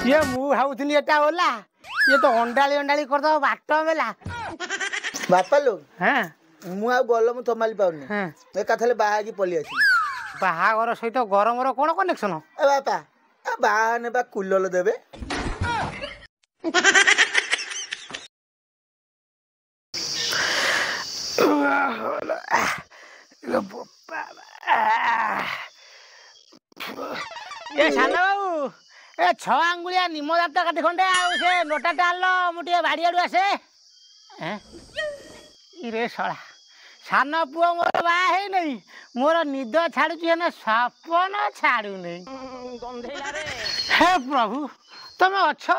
ये मु भावुली एटा ओला ये तो अंडाली अंडाली कर दो बाट मेला बापा लोग हां मु आ गलो मु थमाली पाउनी हां एकाथले बाहा की पली आसी बाहागर सहित गरम रो कोन कनेक्शन ए बापा आ बाहा ने बा कुलल देबे ये साना बाबू ए 6 आंगुलिया निम दांत काटी खंडे आ से नोटा डाल मुटिए बाड़ी आडू आसे हैं इरे सळा साना पुओ मोर बा हे नहीं मोर निद छाडु छी ना सपन छाडु नहीं गंधेला रे हे प्रभु तुम अच्छा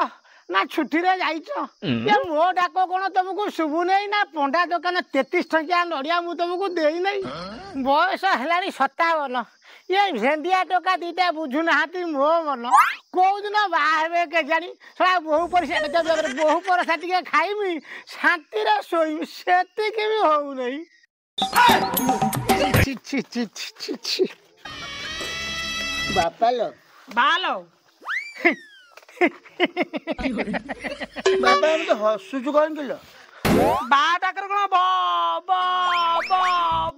ना छुट्टी रे जाइछो ये मो डाको कोन तुमको सुबु नहीं ना पंडा दुकान 33 टकिया नडिया मु तुमको देई नहीं बयस हेलानी 57 ये भेंडिया टोका दीटा बुझु नाती मो मन को दिन बाहबे के जानी सळा बहु परिसा बहु परसा टिके खाइमी शांति रे सोई सेति के भी हो नहीं ची ची ची ची ची बापा लोग बालो बापा हम तो हसुचु कोन किलो बाटा कर कोन बा बा बा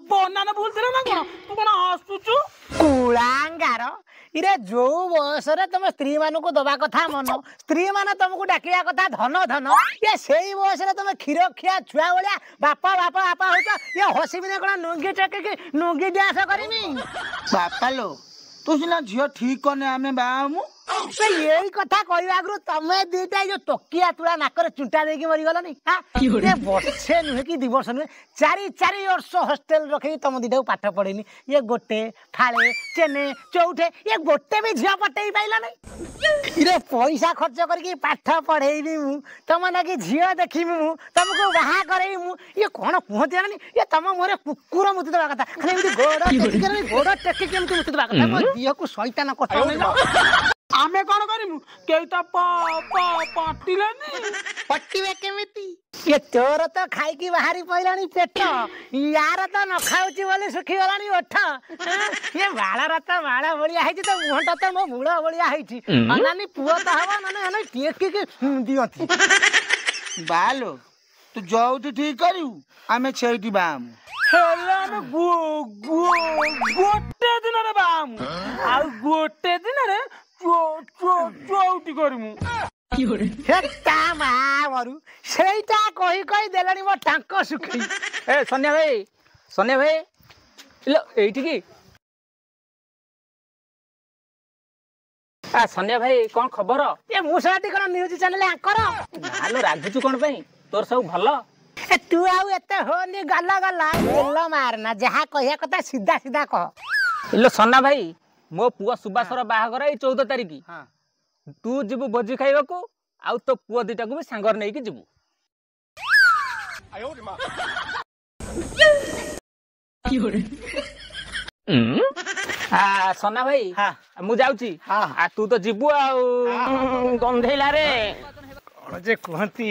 बोना न भूलते ना कोन तू कोन हसुचु कुलांगार इरे जो बयस रे तुम स्त्री मान को दबा कथा मन स्त्री मान तुमको डाकिया कथा धन धन ये सेही बयस रे तुम क्षीर खिया छुआ भलिया बापा बापा बापा होता ये हसिबिने कोन नुंगी टके के नुंगी डांस करिनी बापा लोग तू सिना झियो ठीक कने आमे बामु यही कथा कहवा आगु तमे दीटा जो तकिया तुला नाकर चुंटा देकी मरी गलनी हां ये वर्षे नुहे कि 2 वर्ष नुहे 4 वर्ष हॉस्टल रखे तुम दीटा पाठ पढ़ेनी ये गोटे फाळे चेने चौथे ये गोटे भी झिया पटेई पाइला नहीं इरे पैसा खर्च करके पाठ पढ़ेइनी मु तम ना कि झिया देखी मु तुमको बाहा करई मु ये कोन कहते नहीं ये तम मोरे कुकुर मुति दबा कथा खाली गोड़ टेकी के मुति दबा कथा मो दिह को शैतान कथा नहीं आमे कोन करिमु केई त पटिलेनी पटिवे केमिति ये तोर तो खाई की बाहरी पइलानी पेट यार तो न खाउची बोली सुखी गलानी ओठ ये बाळा रत बाळा बलिया हैची तो मुहंटा तो मो मुळा बलिया हैची अनानी पुओ तो हवा नने अने टेकी के दियती बालो तू जोउटी ठीक करिउ आमे छेउटी बाम हेलान गोटे दिन रे बाम आ गोटे दिन रे चौटी करमु ସେଇଟା କହି କହି ଦେଲାଣି ମୋ ଟାଙ୍କ ଶୁଖେଇ ए सोनिया भाई लो एठी की आ सोनिया भाई कौन खबर ए मुसाटी कोन न्यूज चैनल आकर नालो रागुचु कोन पई तोर सब भलो ए तू आउ एते होनी गल्ला गल्ला बोल मारना जहा कहिया कथा सीधा सीधा कह लो सोना भाई मो पुआ सुबासर बाहागर ए 14 तारिख हां तू जिबु भोजी खाइबा को आउ तो पुआ दिटा को भी सांगर नै कि जिबु आयो रे मां की होरे आ सोना भाई हां मु जाउची हां आ तू तो जिबु आउ गंधेला रे कोन जे कहंती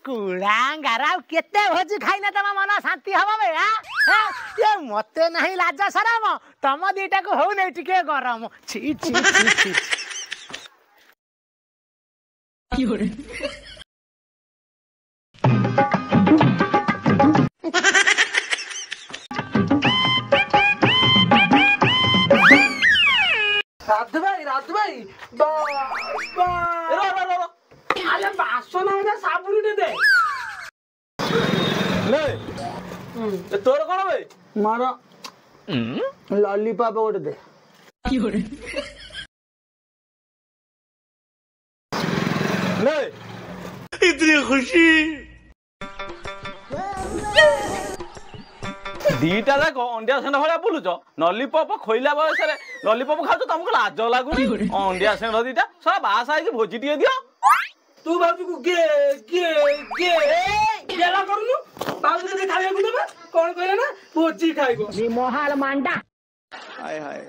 कुलांगारा केते भोजी खाइना तमा मन शांति हबा बे हां ये मते नाही लाज शरम तम दीटा को हो नै टिके गरम छी छी छी की होरे रात भाई बा बा रो आले बासन में साबुन दे ले ए तोर कोन बे मारो लॉलीपॉप गोटे दे की होरे ले इतनी खुशी दीटा जाक अंडिया सेंड भाया बुलुच लॉलीपॉप खोइला बयस रे लॉलीपॉप खाउ तुमको लाज लागुनी अंडिया सेंड दीटा सारा बासा है कि भोजी टिए दियो तू बाबू को गे गेला करूनु बाबू तो खाइया को देबे कोन कहले ना भोजी खाइबो नी मोहाल मांडा हाय हाय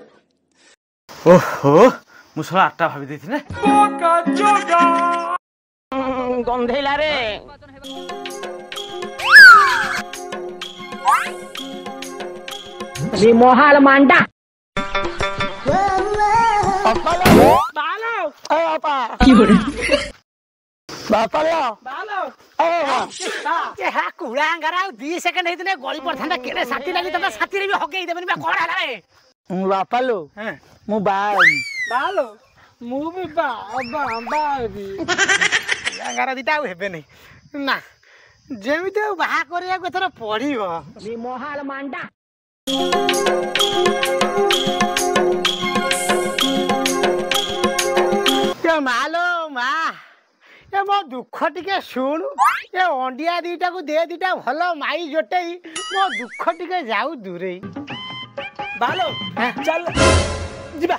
ओहो मुसला आटा भाबी देथिने का जोगा गंधेला रे नी मोहाल मांडा बालो ए अपा ବାପା କୁଳା ଆଙ୍ଗାର ଆଉ 2 ସେକେଣ୍ଡ ହେଇଥିଲେ ଗଳି ପଡିଥାନ୍ତା। କେଡେ ସାଥି ଲାଗି ତମେ ସାଥିରେ ବି ହଗେଇ ଦେବନି ବା କଣ ହେଲା ରେ? ବାପା ଲୋ ମୁଁ ବାଲୋ ମୁଁ ବି ଆଙ୍ଗାର ଦିଟା ଆଉ ହେବେନି ନା। ଯେମିତି ଆଉ ବାହା କରିବାକୁ ଏଥର ପଡିବ। ମହାଳ ମାଣ୍ଡା ମାଲୋ ମା ଏ ମୋ ଦୁଃଖ ଟିକେ ଶୁଣୁ। ଏ ଅଣ୍ଡିଆ ଦିଟାକୁ ଦେ ଦିଟା ଭଲ ମାଇ ଜୋଟେଇ ମୋ ଦୁଃଖ ଟିକେ ଯାଉ ଦୂରେଇ। ବାଲୋ ଚାଲ ଯିବା।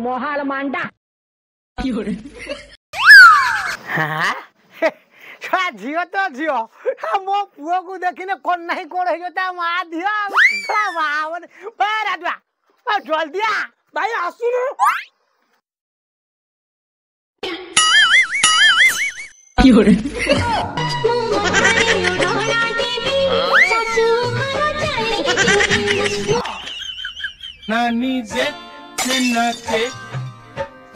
ମହାଳ ମାଣ୍ଡା ଝିଅ ତ ଝିଅ ମୋ ପୁଅକୁ ଦେଖିନେ କଣ ନାହିଁ କଣ ହେଇଯିବ ତା ମା ଝିଅ ରାଜୁଆ ଜଲଦି ଆ ଭାଇ ଆସୁନୁ। नानी जे नाचे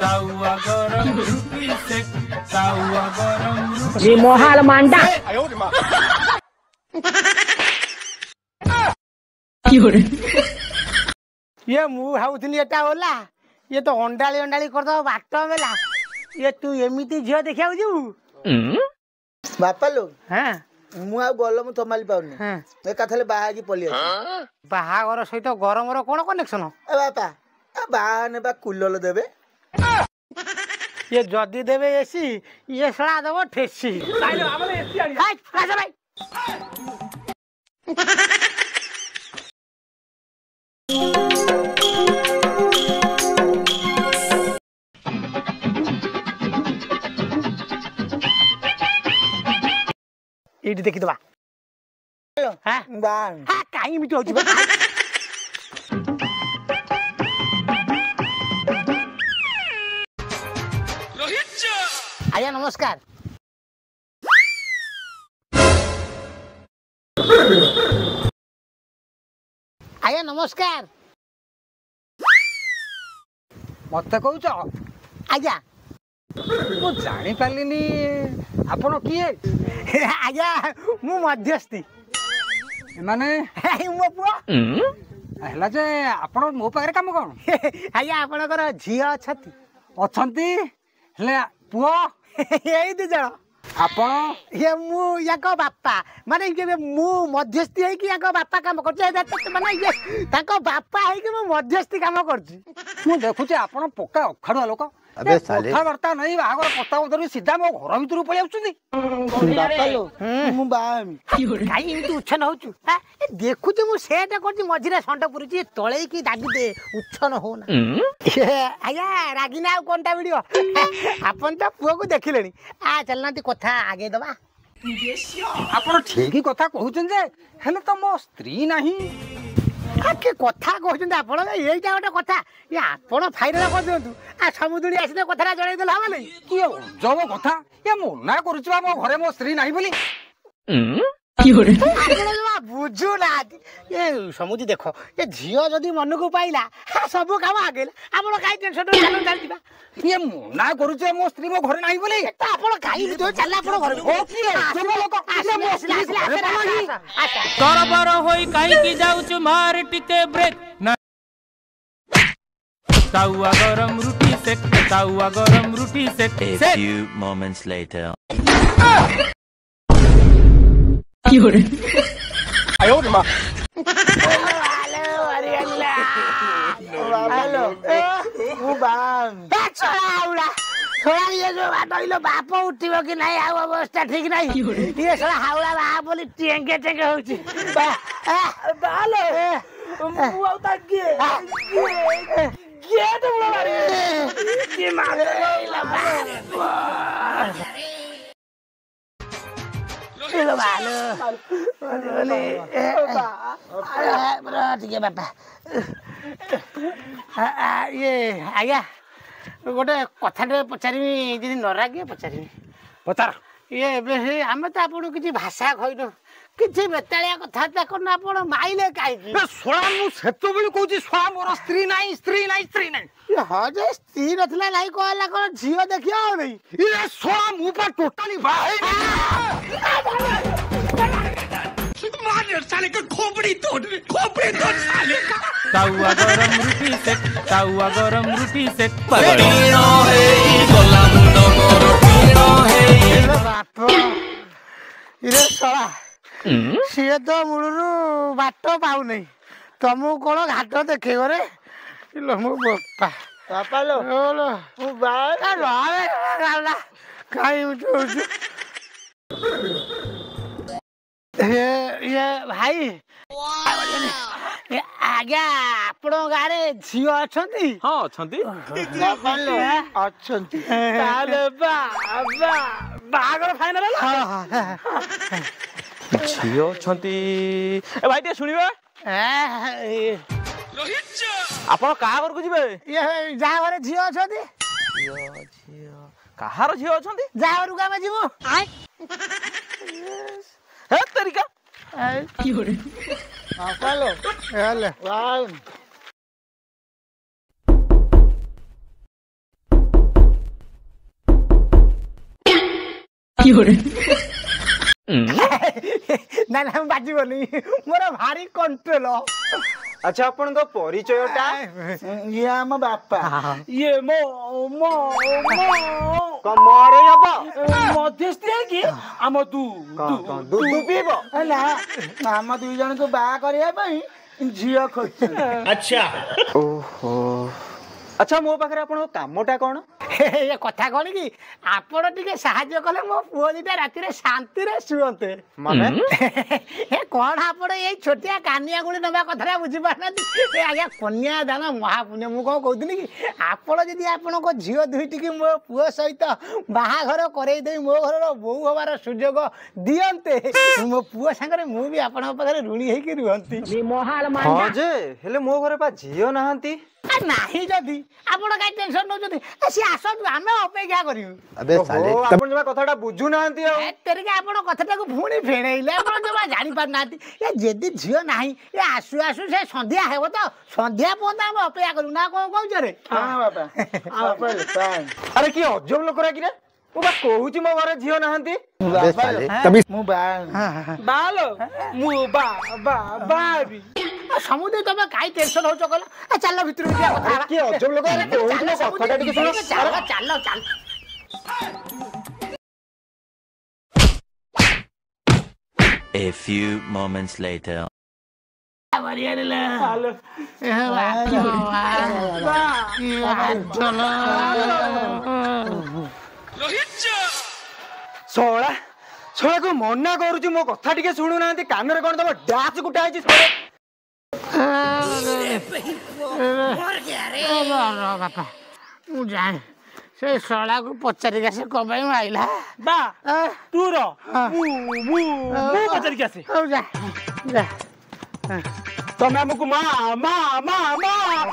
तावा गरम रुटी से तावा गरम रुटी मोहाल मांडा ये मु भावुଥିଲି एटा होला ये तो अंडाली अंडाली करदो बाट मेला। ये तू एमिति झियो देखियाउ जु बापा लोग हां मु आ गलो मु संभाली पाउनी एकाथले बाहा की पली अछि। बाहागर सहित गरमर कोन कनेक्शन? ए बापा आ बाहा ने बा कुलल देबे। ये जदी देबे एसी ये सळा देबो ठेसी। आइलो हमने एसी आनी हाय राजा भाई एडी देखि दबा। हां बान हां काई मिटो होची आया नमस्कार। आया नमस्कार मत कौच आज्ञा मु जानी पालिनी आपण किए आज्ञा मु मध्यस्थी माने मो पुआ हला जे आपण मो पाखरे काम कोन आज्ञा आपणकर झियो अछती अछंती हले पुओ एई दि जण आपण ये मु याको बापा माने के मु मध्यस्थी है कि याको बापा काम करछ माने ये ताको बापा है कि मु मध्यस्थी काम करछ। मु देखुचे आपण पक्का अखाडुआ लोक अबे साले कथावार्ता नहीं बाहागर प्रस्ताव धरि सीधा मो घर भितर पळि आउछुनी। बापा लो मु बामी काई तू उच्छन होचु ए देखुचे मु सेटा करछि मझिरे संड पुरुछि तळे की दागी दे उच्छन होना। आया रागिना आ कोनटा वीडियो आपन त पुओ को देखिलेनी आ चलनाती कथा आगे दबा। आपण ठीक कथा कहउछन जे हेले त मो स्त्री नाही के कथा कहउछन आपण एइटा गोटे कथा ये आपण फाइनल कर दियंतु आ समुद्री आसीने कथरा जणाई देला हबा नै कि जब कथा ये मना करूछबा मो घरे मो स्त्री नाही बोली बुझू ना ये समुद्री देखो ये झियो जदि मन को पाइला सब काम आगे आपण काई टेंशन चल दिबा ये मना करूछे मो स्त्री मो घरे नाही बोली त आपण काई तो चलला आपण घर ओ की सब लोग आसला तरबर होई काई की जाउछु मार टिके ब्रेक ना तावा गरम रुटी से तावा गरम रुटी से A few moments later. आयो रे मां बापा लो मु बाम छोड़ा ये जो बाटइलो बाप उठिबो कि नाही आ अवस्था ठीक नाही ये सला हाउला बा बोली टेंगे टेंगे होची बालो मु आउ ताके गेट बोला मारी की मारे लो बालो बोले बड़ा ठीक है बापा ये आज्ञा गोटे कथा पचारि जदि न रागे पचारि पचार ये आम तो आपको किसी भाषा कहन କିଛି ବେତାଳିଆ କଥାବାର୍ତ୍ତା କରୁନ ଆପଣ ମାଇଲେ କାହିଁକି ଶଳା ମୁଁ ସେତେବେଳେ କହୁଛି ଶଳା ମୋର ସ୍ତ୍ରୀ ନାହିଁ ସ୍ତ୍ରୀ ନାହିଁ ସ୍ତ୍ରୀ ନାହିଁ ହଁ ଯେ ସ୍ତ୍ରୀ ନଥିଲା ନାଇଁ କହିଲା କଣ ଝିଅ ଦେଖିବା ଆଉ ନାଇଁ ଶଳା ମୁଁ ପା ଟୋଟାଲି ବାହା तावा गरम रुटी सेक तावा गरम रुटी सेक ବାପ ଇରେ ଶଳା ସିଏ ତ ମୂଳରୁ ବାଟ ପାଉନାହିଁ ତମକୁ କଣ ଘାଟ ଦେଖେଇବ ରେ ଇଲୋ ମୋ ବାପା ବାପା ଲୋ ଓଲୋ ମୁଁ ବାହା କାଇଁ ଉଠୁଛୁ ଇଏ ଭାଇ ଆଜ୍ଞା ଆପଣଙ୍କ ଗାଁରେ ଝିଅ ଅଛନ୍ତି ହଁ ଅଛନ୍ତି ବାପା ଲୋ ଅଛନ୍ତି ତାହେଲେ ବାହାଘର ଫାଇନାଲ ଝିଅ ଅଛନ୍ତି ଏ ଭାଇ ଟିକେ ଶୁଣିବେ ଆପଣ କାହା ଘରକୁ ଯିବେ ଯାହା ଘରେ ଝିଅ ଅଛନ୍ତି କାହାର ଝିଅ ଅଛନ୍ତି ଯାହା ଘରକୁ ଆମେ ଯିବୁ ହେ ତେରିକା ବାପା ଲୋ ହେଲେ ନା ନା ବାଜିବନି ମୋର ଭାରି କଣ୍ଟ୍ରୋଲ ଆଚ୍ଛା ଆପଣଙ୍କ ପରିଚୟଟା ଇଏ ଆମ ବାପା ଇଏ ମୋ କମରେ ହବ ମଧ୍ୟସ୍ଥି କି ଆମ ଦୁଧୁ ପିଇବ ନା ଆମ ଦୁଇ ଜଣଙ୍କୁ ବାହା କରିବା ପାଇଁ ଝିଅ ଖୋଜୁଛନ୍ତି ଆଚ୍ଛା ମୋ ପାଖରେ ଆପଣଙ୍କ କାମଟା କଣ ଏ କଥା କଣ କି ଆପଣ ଟିକେ ସାହାଯ୍ୟ କଲେ ମୋ ପୁଅ ଦିଟା ରାତିରେ ଶାନ୍ତିରେ ଶୁଅନ୍ତେ ମାନେ ଏ କଣ ଆପଣ ଏଇ ଛୋଟିଆ କାନିଆ ଗୁଳି ନବା କଥାଟା ବୁଝିପାରୁନାହାନ୍ତି ଏ ଆଜ୍ଞା କନ୍ୟା ଦାନ ମହାପୁଣ୍ୟ ମୁଁ କଣ କହୁଥିଲି କି ଆପଣ ଯଦି ଆପଣଙ୍କ ଝିଅ ଦୁଇଟିକି ମୋ ପୁଅ ସହିତ ବାହାଘର କରେଇ ଦେଇ ମୋ ଘରର ବୋହୂ ହବାର ସୁଯୋଗ ଦିଅନ୍ତେ ମୋ ପୁଅ ସାଙ୍ଗରେ ମୁଁ ବି ଆପଣଙ୍କ ପାଖରେ ଋଣୀ ହେଇକି ରୁହନ୍ତି ହଁ ଯେ ହେଲେ ମୋ ଘରେ ପା ଝିଅ ନାହାନ୍ତି ନାହିଁ ଯଦି ଆପଣ କାହିଁ ଟେନସନ ନଉଛନ୍ତି ସିଏ ଆସନ୍ତୁ ଆମେ ଅପେକ୍ଷା କରିବୁ ଆପଣ ଜମା କଥାଟା ବୁଝୁନାହାନ୍ତି ଆଉ ଏତେରିକି ଆପଣ କଥାଟାକୁ ପୁଣି ଫେଣେଇଲେ ଆପଣ ଜମା ଜାଣିପାରୁନାହାନ୍ତି ଏ ଯଦି ଝିଅ ନାହିଁ ଏ ଆସୁ ଆସୁ ସେ ସନ୍ଧ୍ୟା ହେବ ତ ସନ୍ଧ୍ୟା ପର୍ଯ୍ୟନ୍ତ ଆମେ ଅପେକ୍ଷା କରିବୁ ନା କଣ କହୁଛ ରେ ଆରେ କି ଅଜବ ଲୋକରା କିରେ ମୁଁ ବା କହୁଛି ମୋ ଘରେ ଝିଅ ନାହାନ୍ତି ମୁଁ ବାହା ସମୁଦ୍ର ତମେ କାଇଁ ଟେନସନ ହଉଛ କହିଲ ଚାଲ ଭିତରକୁ ଯିବା କଥା କି ଅଜବ ଲୋକ କଥାଟା ଟିକେ ଶୁଣ ଚାଲ A few moments later. ଶଳାକୁ ମନା କରୁଛି ମୋ କଥା ଟିକେ ଶୁଣୁନାହାନ୍ତି କାନରେ କଣ ତମ ଡ୍ୟାସ ଗୁଟା ହେଇଛି ବାପା ମୁଁ ଜାଣେ ସେ ଶଳାକୁ ପଚାରିକି ଆସେ କଣ ପାଇଁ ଆଇଲା ବା ତୁ ପଚାରିକି ଆସେ ତମେ ଆମକୁ ମା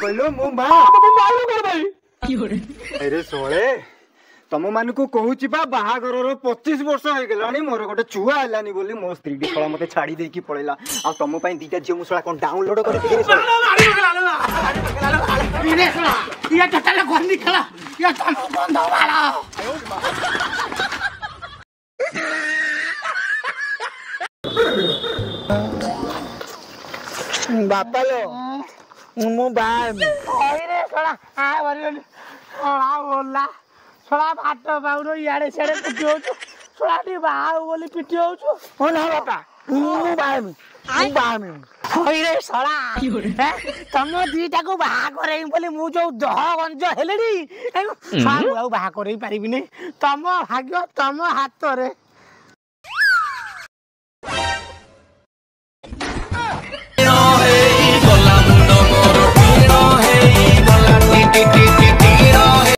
କହିଲ ମୁଁ ମା ଶୋଳେ ତମ ମାନଙ୍କୁ କହୁଛି ବା ବାହାଘରର 25 ବର୍ଷ ହେଇଗଲାଣି ମୋର ଗୋଟେ ଛୁଆ ହେଲାନି ବୋଲି ମୋ ସ୍ତ୍ରୀଟି ଶଳା ମତେ ଛାଡି ଦେଇକି ପଳେଇଲା ଆଉ ତମ ପାଇଁ ଦିଟା ଝିଅ ମୁଁ ଶଳା କଣ ଡାଉନଲୋଡ ବାପା ଲୋ ମୁଁ ବାହା ଶଳା ଭାତ ପାଉନ ଇଆଡେ ସିଆଡେ ପିଟି ହଉଛୁ ଶଳା ଟିକେ ବାହା ହଉ ବୋଲି ପିଟି ହଉଛୁ ହଁ ନା ବାପା ମୁଁ ବାହାମି ଶଳା ତମ ଦିଟାକୁ ବାହା କରେଇ ବୋଲି ମୁଁ ଯୋଉ ଦହ ଗଞ୍ଜ ହେଲେଣି ମୁଁ ଆଉ ବାହା କରେଇ ପାରିବିନି ତମ ଭାଗ୍ୟ ତମ ହାତରେ